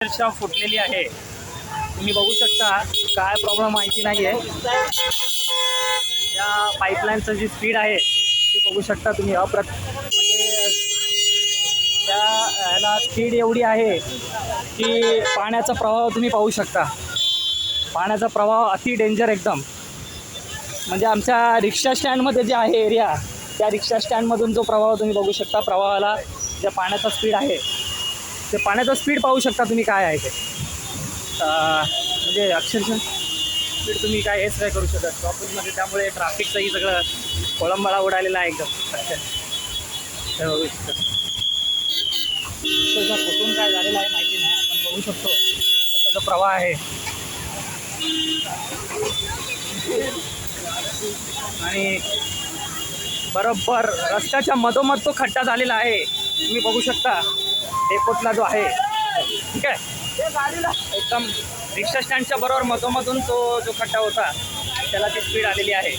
अक्षरशः फुटलेली आहे. तुम्ही बघू शकता काय प्रॉब्लेम माहिती नाही आहे. या पाईपलाईनचं जी स्पीड आहे ती बघू शकता तुम्ही. म्हणजे त्या ह्याला स्पीड एवढी आहे की पाण्याचा प्रवाह तुम्ही पाहू शकता. पाण्याचा प्रवाह अति डेंजर एकदम. म्हणजे आमच्या रिक्षा स्टँडमध्ये जे आहे एरिया, त्या रिक्षा स्टँडमधून जो प्रवाह तुम्ही बघू शकता, प्रवाहाला ज्या पाण्याचा स्पीड आहे ते पाण्याचा स्पीड पाहू शकता तुम्ही काय आहे ते. म्हणजे अक्षरशः स्पीड तुम्ही काय हेच नाही करू शकत ट्रॉफिकमध्ये. त्यामुळे ट्रॅफिकचंही सगळं कोळंबळा उडालेला आहे एकदम. हे बघू शकतो कुठून काय झालेलं आहे माहिती नाही. आपण बघू शकतो असा जो प्रवाह आहे आणि बरोबर रस्त्याच्या मधोमध तो खड्डा झालेला आहे. तुम्ही बघू शकता डेपोतला जो आहे, ठीक आहे, एकदम रिक्षा स्टँडच्या बरोबर मधोमधून तो जो खड्डा होता त्याला ती स्पीड आलेली आहे.